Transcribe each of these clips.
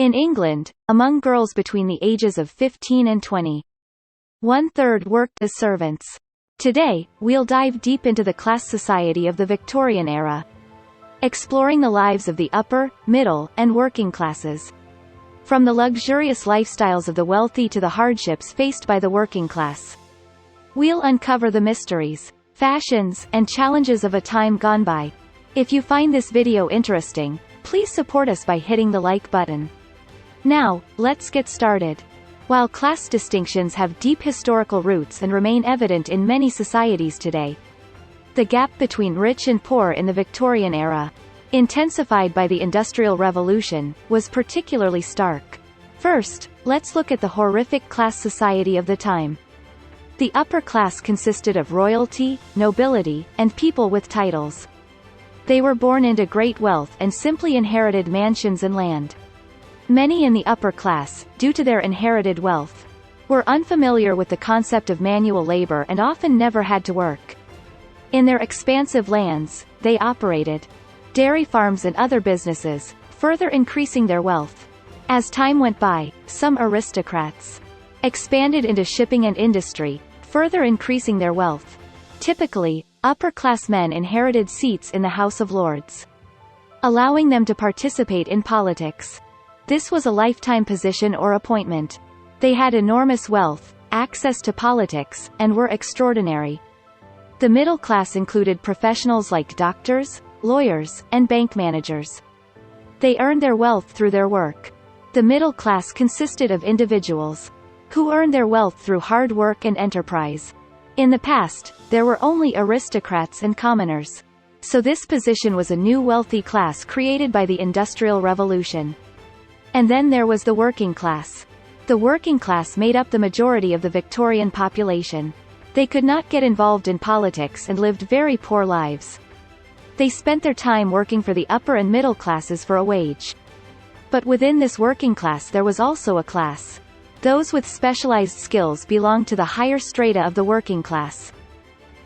In England, among girls between the ages of 15 and 20, 1/3 worked as servants. Today, we'll dive deep into the class society of the Victorian era, exploring the lives of the upper, middle, and working classes. From the luxurious lifestyles of the wealthy to the hardships faced by the working class, we'll uncover the mysteries, fashions, and challenges of a time gone by. If you find this video interesting, please support us by hitting the like button. Now, let's get started. While class distinctions have deep historical roots and remain evident in many societies today, the gap between rich and poor in the Victorian era, intensified by the Industrial Revolution, was particularly stark. First, let's look at the horrific class society of the time. The upper class consisted of royalty, nobility, and people with titles. They were born into great wealth and simply inherited mansions and land. Many in the upper class, due to their inherited wealth, were unfamiliar with the concept of manual labor and often never had to work. In their expansive lands, they operated dairy farms and other businesses, further increasing their wealth. As time went by, some aristocrats expanded into shipping and industry, further increasing their wealth. Typically, upper-class men inherited seats in the House of Lords, allowing them to participate in politics. This was a lifetime position or appointment. They had enormous wealth, access to politics, and were extraordinary. The middle class included professionals like doctors, lawyers, and bank managers. They earned their wealth through their work. The middle class consisted of individuals who earned their wealth through hard work and enterprise. In the past, there were only aristocrats and commoners. So this position was a new wealthy class created by the Industrial Revolution. And then there was the working class. The working class made up the majority of the Victorian population. They could not get involved in politics and lived very poor lives. They spent their time working for the upper and middle classes for a wage. But within this working class there was also a class. Those with specialized skills belonged to the higher strata of the working class.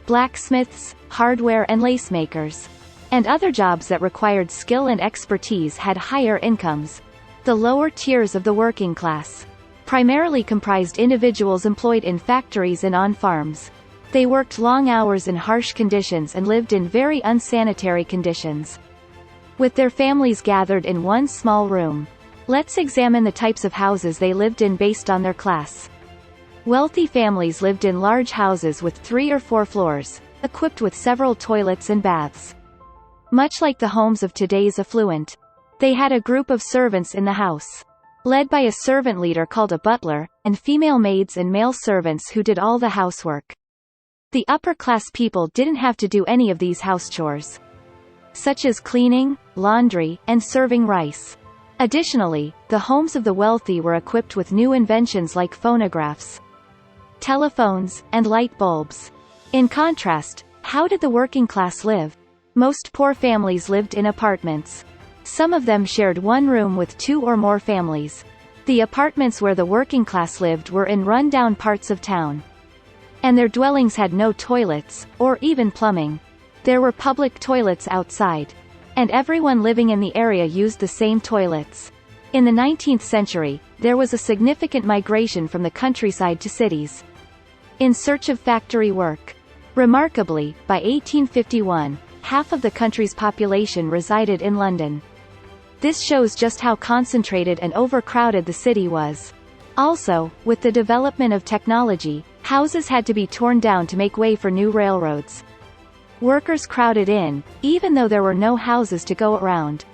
Blacksmiths, hardware and lace makers, and other jobs that required skill and expertise had higher incomes. The lower tiers of the working class primarily comprised individuals employed in factories and on farms. They worked long hours in harsh conditions and lived in very unsanitary conditions, with their families gathered in one small room. Let's examine the types of houses they lived in based on their class. Wealthy families lived in large houses with 3 or 4 floors, equipped with several toilets and baths. Much like the homes of today's affluent, they had a group of servants in the house, led by a servant leader called a butler, and female maids and male servants who did all the housework. The upper-class people didn't have to do any of these house chores, such as cleaning, laundry, and serving rice. Additionally, the homes of the wealthy were equipped with new inventions like phonographs, telephones, and light bulbs. In contrast, how did the working class live? Most poor families lived in apartments. Some of them shared one room with 2 or more families. The apartments where the working class lived were in run-down parts of town, and their dwellings had no toilets, or even plumbing. There were public toilets outside, and everyone living in the area used the same toilets. In the 19th century, there was a significant migration from the countryside to cities, in search of factory work. Remarkably, by 1851, half of the country's population resided in London. This shows just how concentrated and overcrowded the city was. Also, with the development of technology, houses had to be torn down to make way for new railroads. Workers crowded in, even though there were no houses to go around.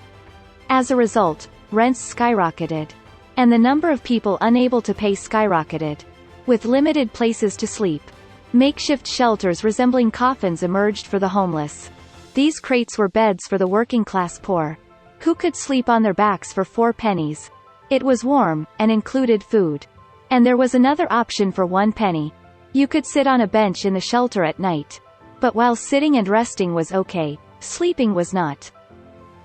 As a result, rents skyrocketed, and the number of people unable to pay skyrocketed. With limited places to sleep, makeshift shelters resembling coffins emerged for the homeless. These crates were beds for the working-class poor, who could sleep on their backs for 4 pennies. It was warm, and included food. And there was another option for 1 penny. You could sit on a bench in the shelter at night. But while sitting and resting was okay, sleeping was not.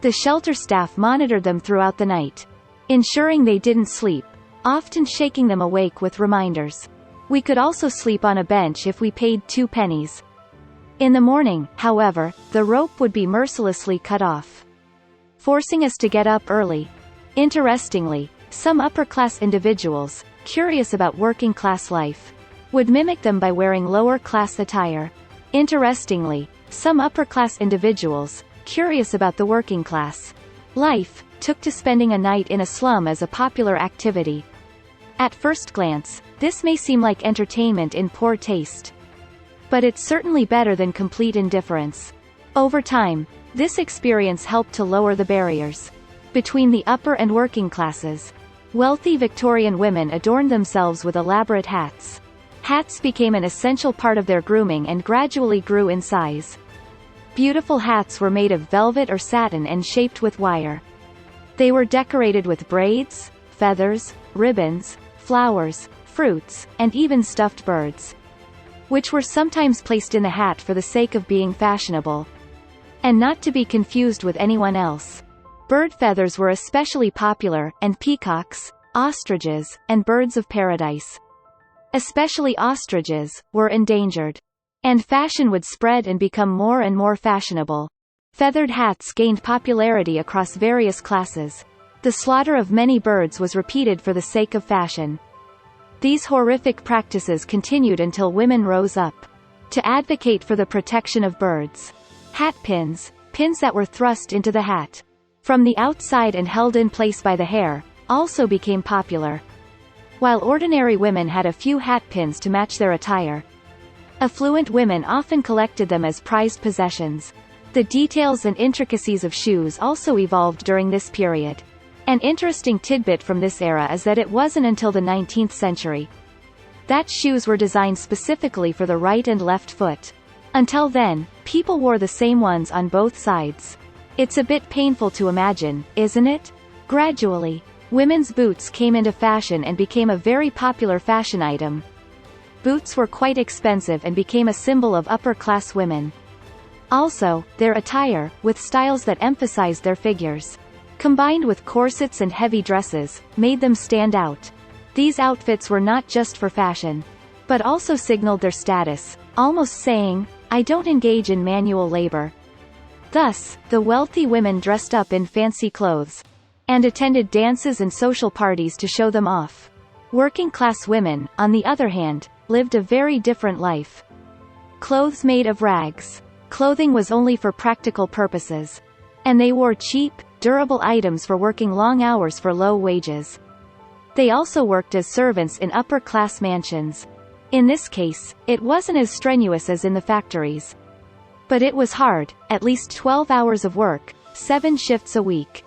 The shelter staff monitored them throughout the night, ensuring they didn't sleep, often shaking them awake with reminders. We could also sleep on a bench if we paid 2 pennies. In the morning, however, the rope would be mercilessly cut off, forcing us to get up early. Interestingly, Some upper-class individuals, curious about working-class life, would mimic them by wearing lower-class attire. Interestingly, some upper-class individuals, curious about the working-class life, took to spending a night in a slum as a popular activity. At first glance, this may seem like entertainment in poor taste. But it's certainly better than complete indifference. Over time, this experience helped to lower the barriers between the upper and working classes. Wealthy Victorian women adorned themselves with elaborate hats. Hats became an essential part of their grooming and gradually grew in size. Beautiful hats were made of velvet or satin and shaped with wire. They were decorated with braids, feathers, ribbons, flowers, fruits, and even stuffed birds, which were sometimes placed in the hat for the sake of being fashionable. And not to be confused with anyone else. Bird feathers were especially popular, and peacocks, ostriches, and birds of paradise, especially ostriches, were endangered. And fashion would spread and become more and more fashionable. Feathered hats gained popularity across various classes. The slaughter of many birds was repeated for the sake of fashion. These horrific practices continued until women rose up to advocate for the protection of birds. Hat pins, pins that were thrust into the hat from the outside and held in place by the hair, also became popular. While ordinary women had a few hat pins to match their attire, affluent women often collected them as prized possessions. The details and intricacies of shoes also evolved during this period. An interesting tidbit from this era is that it wasn't until the 19th century that shoes were designed specifically for the right and left foot. Until then, people wore the same ones on both sides. It's a bit painful to imagine, isn't it? Gradually, women's boots came into fashion and became a very popular fashion item. Boots were quite expensive and became a symbol of upper-class women. Also, their attire, with styles that emphasized their figures, combined with corsets and heavy dresses, made them stand out. These outfits were not just for fashion, but also signaled their status, almost saying, "I don't engage in manual labor." Thus, the wealthy women dressed up in fancy clothes and attended dances and social parties to show them off. Working-class women, on the other hand, lived a very different life. Clothes made of rags. Clothing was only for practical purposes. And they wore cheap, durable items for working long hours for low wages. They also worked as servants in upper-class mansions. In this case, it wasn't as strenuous as in the factories. But it was hard, at least 12 hours of work, 7 shifts a week.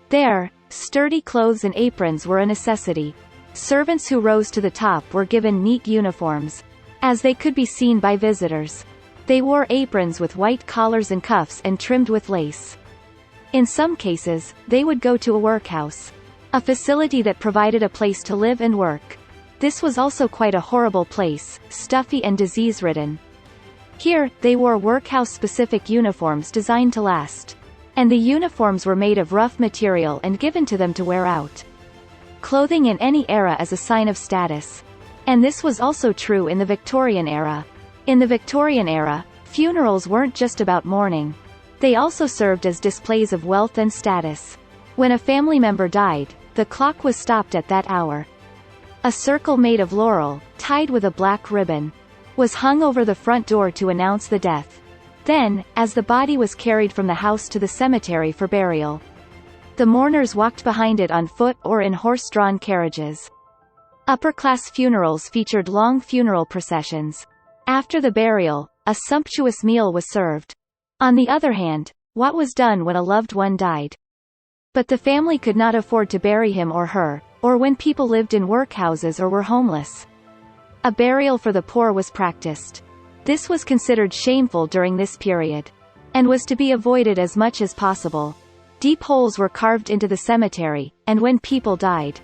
There, sturdy clothes and aprons were a necessity. Servants who rose to the top were given neat uniforms, as they could be seen by visitors. They wore aprons with white collars and cuffs and trimmed with lace. In some cases, they would go to a workhouse, a facility that provided a place to live and work. This was also quite a horrible place, stuffy and disease-ridden. Here, they wore workhouse-specific uniforms designed to last. And the uniforms were made of rough material and given to them to wear out. Clothing in any era is a sign of status. And this was also true in the Victorian era. In the Victorian era, funerals weren't just about mourning. They also served as displays of wealth and status. When a family member died, the clock was stopped at that hour. A circle made of laurel, tied with a black ribbon, was hung over the front door to announce the death. Then, as the body was carried from the house to the cemetery for burial, the mourners walked behind it on foot or in horse-drawn carriages. Upper-class funerals featured long funeral processions. After the burial, a sumptuous meal was served. On the other hand, what was done when a loved one died? But the family could not afford to bury him or her, or when people lived in workhouses or were homeless. A burial for the poor was practiced. This was considered shameful during this period, and was to be avoided as much as possible. Deep holes were carved into the cemetery, and when people died,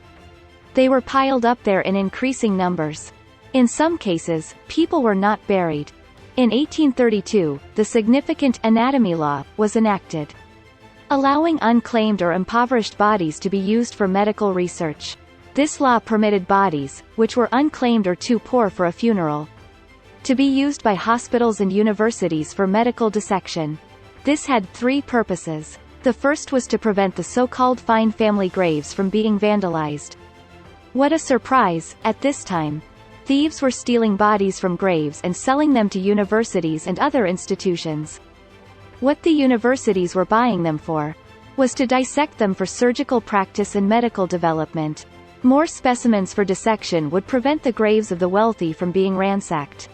they were piled up there in increasing numbers. In some cases, people were not buried. In 1832, the significant anatomy law was enacted, allowing unclaimed or impoverished bodies to be used for medical research. This law permitted bodies, which were unclaimed or too poor for a funeral, to be used by hospitals and universities for medical dissection. This had 3 purposes. The first was to prevent the so-called fine family graves from being vandalized. What a surprise, at this time. Thieves were stealing bodies from graves and selling them to universities and other institutions. What the universities were buying them for was to dissect them for surgical practice and medical development. More specimens for dissection would prevent the graves of the wealthy from being ransacked.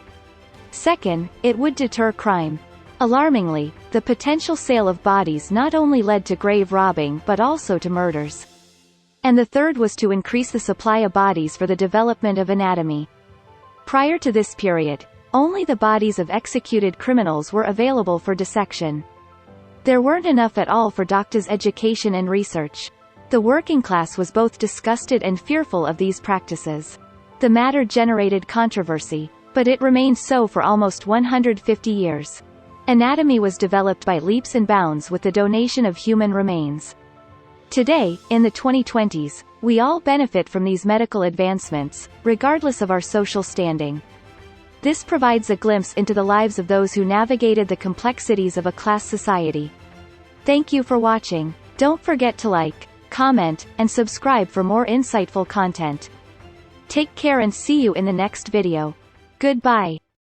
Second, it would deter crime. Alarmingly, the potential sale of bodies not only led to grave robbing but also to murders. And the third was to increase the supply of bodies for the development of anatomy. Prior to this period, only the bodies of executed criminals were available for dissection. There weren't enough at all for doctors' education and research. The working class was both disgusted and fearful of these practices. The matter generated controversy, but it remained so for almost 150 years. Anatomy was developed by leaps and bounds with the donation of human remains. Today, in the 2020s, we all benefit from these medical advancements, regardless of our social standing. This provides a glimpse into the lives of those who navigated the complexities of a class society. Thank you for watching. Don't forget to like, comment, and subscribe for more insightful content. Take care and see you in the next video. Goodbye.